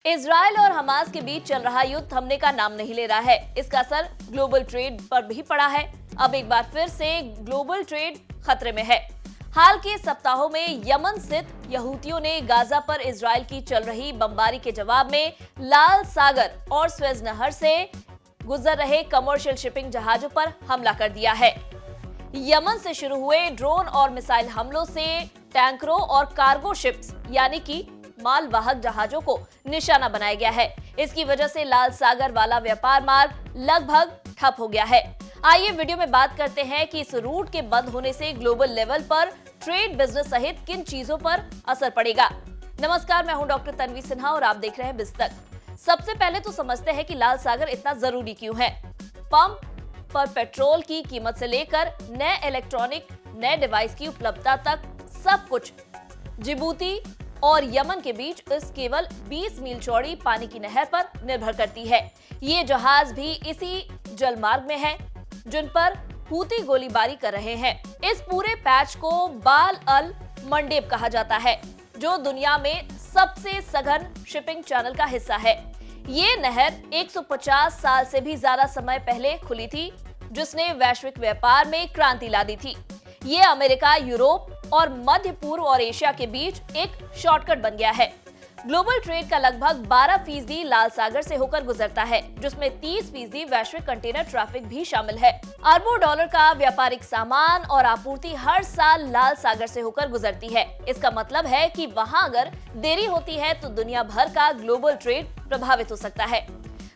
Israel और Hamas के बीच चल रहा युद्ध थमने का नाम नहीं ले रहा है। इसका असर ग्लोबल ट्रेड पर भी पड़ा है। अब एक बार फिर से ग्लोबल ट्रेड खतरे में है। हाल के सप्ताहों में यमन स्थित यहूदियों ने गाजा पर इजराइल की चल रही बमबारी के जवाब में लाल सागर और स्वेज नहर से गुजर रहे कमर्शियल शिपिंग जहाजों पर हमला कर दिया है। यमन से शुरू हुए ड्रोन और मिसाइल हमलों से टैंकरों और कार्गो शिप्स यानी कि मालवाहक जहाजों को निशाना बनाया गया है। इसकी वजह से लाल सागर वाला व्यापार मार्ग लगभग ठप हो गया है। आइए वीडियो में बात करते हैं कि इस रूट के बंद होने से ग्लोबल लेवल पर ट्रेड बिजनेस सहित किन चीजों पर असर पड़ेगा। नमस्कार, मैं हूं डॉक्टर तन्वी सिन्हा और आप देख रहे हैं बिजतक। सबसे पहले तो समझते हैं कि लाल सागर इतना जरूरी क्यों है। पंप पर पेट्रोल की कीमत से लेकर नए इलेक्ट्रॉनिक, नए डिवाइस की उपलब्धता तक सब कुछ जिबूती और यमन के बीच इस केवल 20 मील चौड़ी पानी की नहर पर निर्भर करती है। ये जहाज भी इसी जलमार्ग में है जिन पर हूती गोलीबारी कर रहे हैं। इस पूरे पैच को बाल अल मंडेब कहा जाता है, जो दुनिया में सबसे सघन शिपिंग चैनल का हिस्सा है। ये नहर 150 साल से भी ज्यादा समय पहले खुली थी, जिसने वैश्विक व्यापार में क्रांति ला दी थी। ये अमेरिका, यूरोप और मध्य पूर्व और एशिया के बीच एक शॉर्टकट बन गया है। ग्लोबल ट्रेड का लगभग 12% लाल सागर से होकर गुजरता है, जिसमें 30% वैश्विक कंटेनर ट्रैफिक भी शामिल है। अरबों डॉलर का व्यापारिक सामान और आपूर्ति हर साल लाल सागर से होकर गुजरती है। इसका मतलब है कि वहां अगर देरी होती है तो दुनिया भर का ग्लोबल ट्रेड प्रभावित हो सकता है।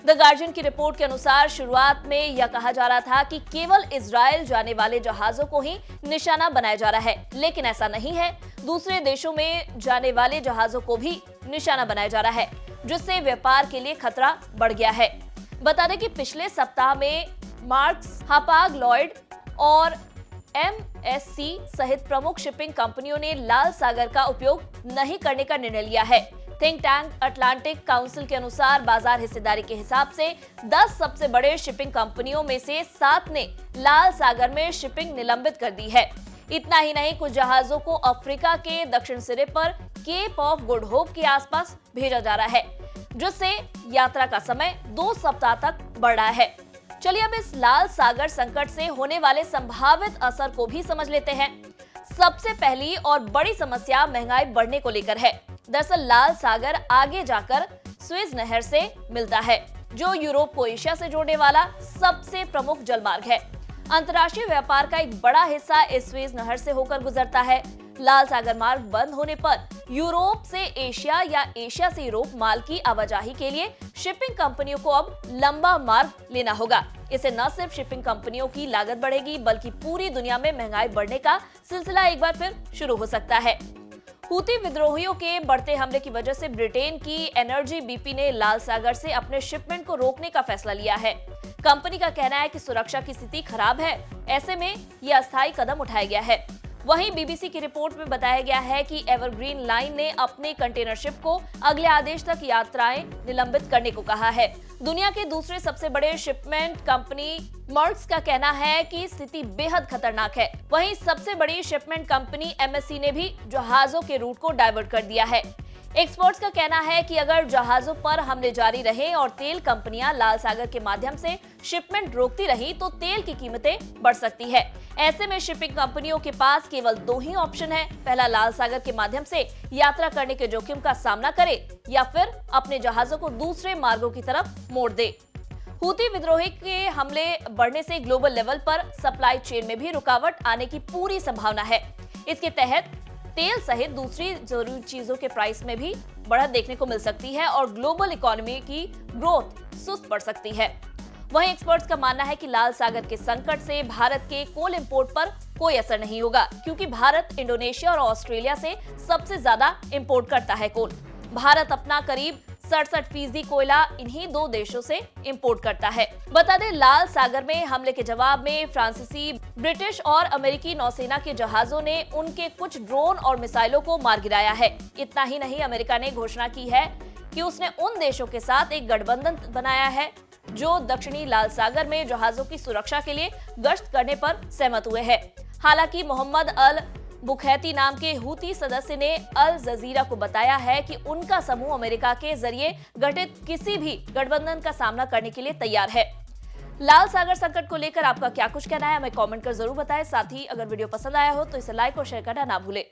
द गार्जियन की रिपोर्ट के अनुसार शुरुआत में यह कहा जा रहा था कि केवल इजराइल जाने वाले जहाजों को ही निशाना बनाया जा रहा है, लेकिन ऐसा नहीं है। दूसरे देशों में जाने वाले जहाजों को भी निशाना बनाया जा रहा है, जिससे व्यापार के लिए खतरा बढ़ गया है। बता दें कि पिछले सप्ताह में मार्क्स, हापाग लॉयड और MSC सहित प्रमुख शिपिंग कंपनियों ने लाल सागर का उपयोग नहीं करने का निर्णय लिया है। थिंक टैंक अटलांटिक काउंसिल के अनुसार बाजार हिस्सेदारी के हिसाब से 10 सबसे बड़े शिपिंग कंपनियों में से 7 ने लाल सागर में शिपिंग निलंबित कर दी है। इतना ही नहीं, कुछ जहाजों को अफ्रीका के दक्षिण सिरे पर केप ऑफ गुड होप के आसपास भेजा जा रहा है, जिससे यात्रा का समय 2 सप्ताह तक बढ़ रहा है। चलिए अब इस लाल सागर संकट से होने वाले संभावित असर को भी समझ लेते हैं। सबसे पहली और बड़ी समस्या महंगाई बढ़ने को लेकर है। दरअसल लाल सागर आगे जाकर स्वेज नहर से मिलता है, जो यूरोप को एशिया से जोड़ने वाला सबसे प्रमुख जलमार्ग है। अंतर्राष्ट्रीय व्यापार का एक बड़ा हिस्सा इस स्वेज नहर से होकर गुजरता है। लाल सागर मार्ग बंद होने पर यूरोप से एशिया या एशिया से यूरोप माल की आवाजाही के लिए शिपिंग कंपनियों को अब लंबा मार्ग लेना होगा। इससे न सिर्फ शिपिंग कंपनियों की लागत बढ़ेगी, बल्कि पूरी दुनिया में महंगाई बढ़ने का सिलसिला एक बार फिर शुरू हो सकता है। हूती विद्रोहियों के बढ़ते हमले की वजह से ब्रिटेन की एनर्जी BP ने लाल सागर से अपने शिपमेंट को रोकने का फैसला लिया है। कंपनी का कहना है कि सुरक्षा की स्थिति खराब है, ऐसे में यह अस्थायी कदम उठाया गया है। वहीं BBC की रिपोर्ट में बताया गया है कि एवरग्रीन लाइन ने अपने कंटेनर शिप को अगले आदेश तक यात्राएं निलंबित करने को कहा है। दुनिया के दूसरे सबसे बड़े शिपमेंट कंपनी मर्क्स का कहना है कि स्थिति बेहद खतरनाक है। वहीं सबसे बड़ी शिपमेंट कंपनी MSC ने भी जहाजों के रूट को डाइवर्ट कर दिया है। एक्सपर्ट्स का कहना है कि अगर जहाजों पर हमले जारी रहे और तेल कंपनियां लाल सागर के माध्यम से शिपमेंट रोकती रही तो तेल की कीमतें बढ़ सकती है। ऐसे में शिपिंग कंपनियों के पास केवल 2 ही ऑप्शन है। पहला, लाल सागर के माध्यम से यात्रा करने के जोखिम का सामना करे या फिर अपने जहाजों को दूसरे मार्गों की तरफ मोड़ दे। हूती विद्रोही के हमले बढ़ने से ग्लोबल लेवल पर सप्लाई चेन में भी रुकावट आने की पूरी संभावना है। इसके तहत तेल सहित दूसरी जरूरी चीजों के प्राइस में भी बढ़त देखने को मिल सकती है और ग्लोबल इकोनॉमी की ग्रोथ सुस्त पड़ सकती है। वहीं एक्सपर्ट्स का मानना है कि लाल सागर के संकट से भारत के कोल इंपोर्ट पर कोई असर नहीं होगा, क्योंकि भारत इंडोनेशिया और ऑस्ट्रेलिया से सबसे ज्यादा इंपोर्ट करता है कोल। भारत अपना करीब 67% कोयला इन्हीं 2 देशों से इंपोर्ट करता है। बता दें, लाल सागर में हमले के जवाब में फ्रांसीसी, ब्रिटिश और अमेरिकी नौसेना के जहाजों ने उनके कुछ ड्रोन और मिसाइलों को मार गिराया है। इतना ही नहीं, अमेरिका ने घोषणा की है कि उसने उन देशों के साथ एक गठबंधन बनाया है जो दक्षिणी लाल सागर में जहाजों की सुरक्षा के लिए गश्त करने पर सहमत हुए हैं। हालांकि मोहम्मद अल बुखैती नाम के हूती सदस्य ने अल जजीरा को बताया है कि उनका समूह अमेरिका के जरिए गठित किसी भी गठबंधन का सामना करने के लिए तैयार है। लाल सागर संकट को लेकर आपका क्या कुछ कहना है, हमें कमेंट कर जरूर बताएं। साथ ही अगर वीडियो पसंद आया हो तो इसे लाइक और शेयर करना ना भूलें।